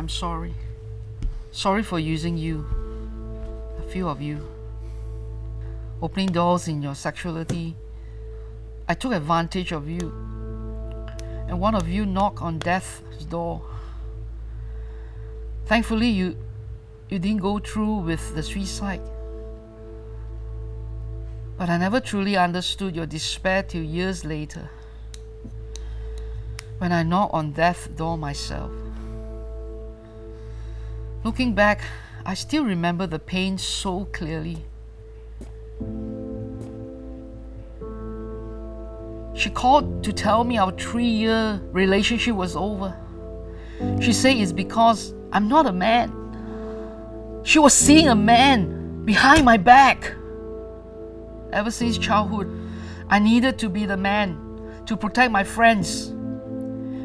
I'm sorry. Sorry for using you, a few of you. Opening doors in your sexuality. I took advantage of you. And one of you knocked on death's door. Thankfully, you didn't go through with the suicide. But I never truly understood your despair till years later, when I knocked on death's door myself. Looking back, I still remember the pain so clearly. She called to tell me our 3-year relationship was over. She said it's because I'm not a man. She was seeing a man behind my back. Ever since childhood, I needed to be the man to protect my friends,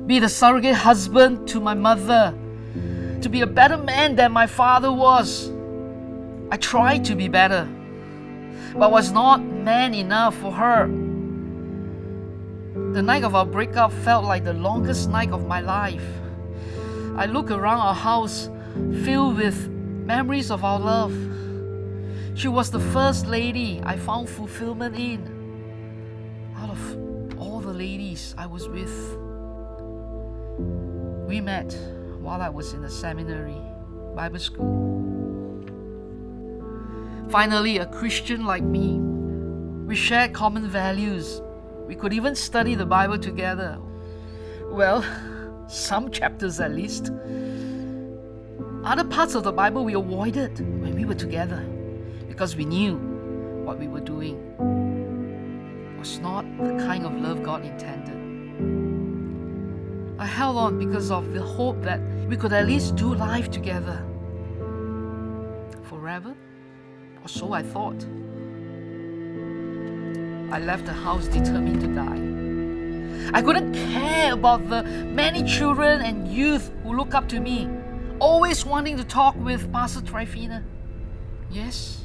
be the surrogate husband to my mother, to be a better man than my father was. I tried to be better, but was not man enough for her. The night of our breakup felt like the longest night of my life. I look around our house filled with memories of our love. She was the first lady I found fulfillment in out of all the ladies I was with. We met while I was in the seminary, Bible school. Finally, a Christian like me. We shared common values. We could even study the Bible together. Well, some chapters at least. Other parts of the Bible we avoided when we were together because we knew what we were doing was not the kind of love God intended. I held on because of the hope that we could at least do life together. Forever? Or so I thought. I left the house determined to die. I couldn't care about the many children and youth who look up to me, always wanting to talk with Pastor Trifina. Yes,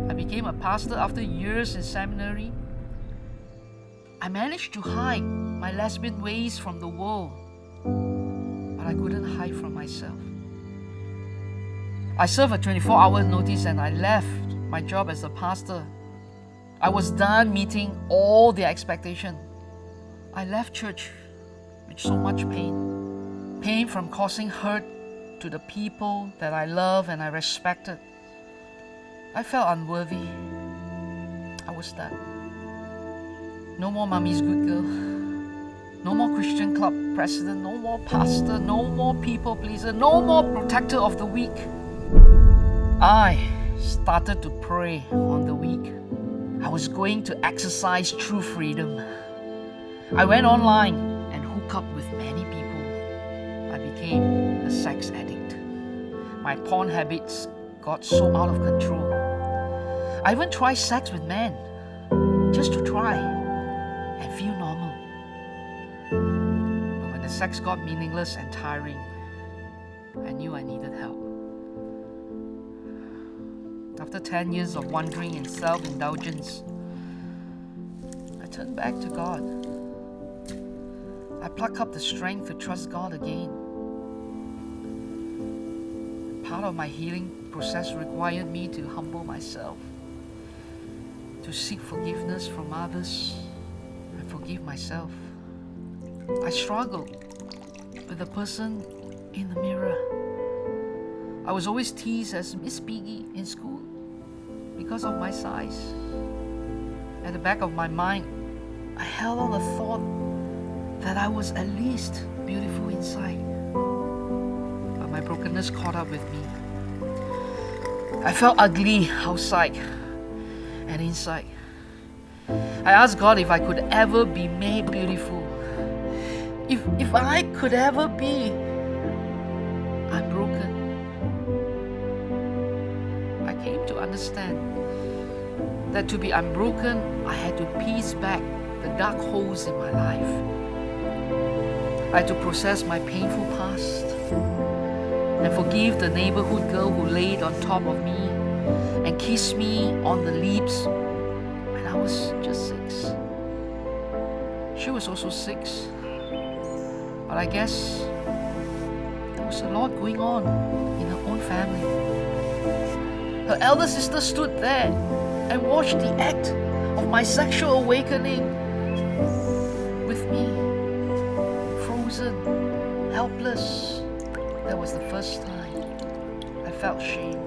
I became a pastor after years in seminary. I managed to hide my lesbian ways from the world, but I couldn't hide from myself. I served a 24-hour notice and I left my job as a pastor. I was done meeting all their expectations. I left church with so much pain. Pain from causing hurt to the people that I love and I respected. I felt unworthy. I was done. No more mommy's good girl. No more Christian club president. No more pastor. No more people pleaser. No more protector of the weak. I started to pray on the weak. I was going to exercise true freedom. I went online and hooked up with many people. I became a sex addict. My porn habits got so out of control. I even tried sex with men, just to try and feel normal. But when the sex got meaningless and tiring, I knew I needed help. After 10 years of wandering in self-indulgence, I turned back to God. I plucked up the strength to trust God again. Part of my healing process required me to humble myself, to seek forgiveness from others, and forgive myself. I struggled with the person in the mirror. I was always teased as Miss Piggy in school because of my size. At the back of my mind, I held on the thought that I was at least beautiful inside. But my brokenness caught up with me. I felt ugly outside and inside. I asked God if I could ever be made beautiful. If I could ever be unbroken. I came to understand that to be unbroken, I had to piece back the dark holes in my life. I had to process my painful past and forgive the neighborhood girl who laid on top of me and kissed me on the lips when I was just 6. She was also 6, but I guess was a lot going on in her own family. Her elder sister stood there and watched the act of my sexual awakening with me, frozen, helpless. That was the first time I felt shame.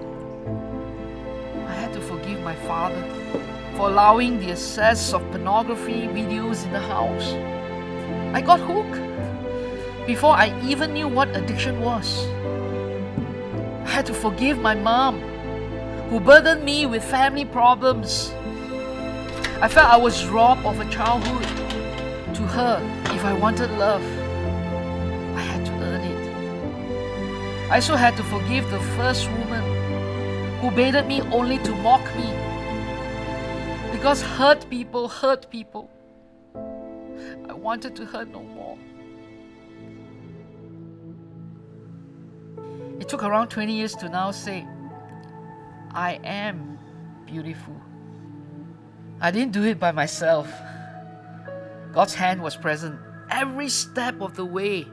I had to forgive my father for allowing the access of pornography videos in the house. I got hooked before I even knew what addiction was. I had to forgive my mom, who burdened me with family problems. I felt I was robbed of a childhood. To her, if I wanted love, I had to earn it. I also had to forgive the first woman who baited me only to mock me. Because hurt people. I wanted to hurt no more. It took around 20 years to now say, I am beautiful. I didn't do it by myself. God's hand was present every step of the way.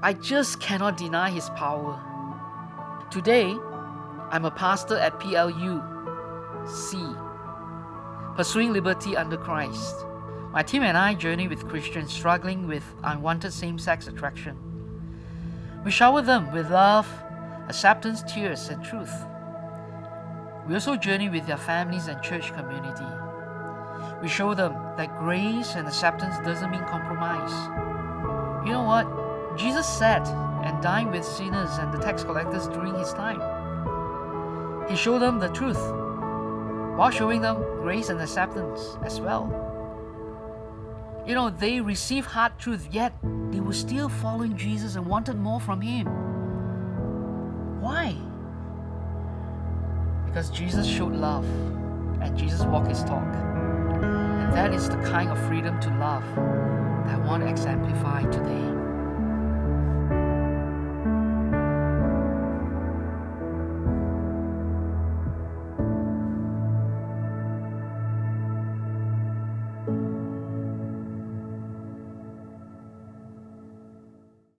I just cannot deny His power. Today, I'm a pastor at PLU C, Pursuing Liberty Under Christ. My team and I journey with Christians struggling with unwanted same-sex attraction. We shower them with love, acceptance, tears, and truth. We also journey with their families and church community. We show them that grace and acceptance doesn't mean compromise. You know what? Jesus sat and dined with sinners and the tax collectors during His time. He showed them the truth, while showing them grace and acceptance as well. You know, they received hard truth, yet they were still following Jesus and wanted more from Him. Why? Because Jesus showed love and Jesus walked His talk. And that is the kind of freedom to love that I want to exemplify today.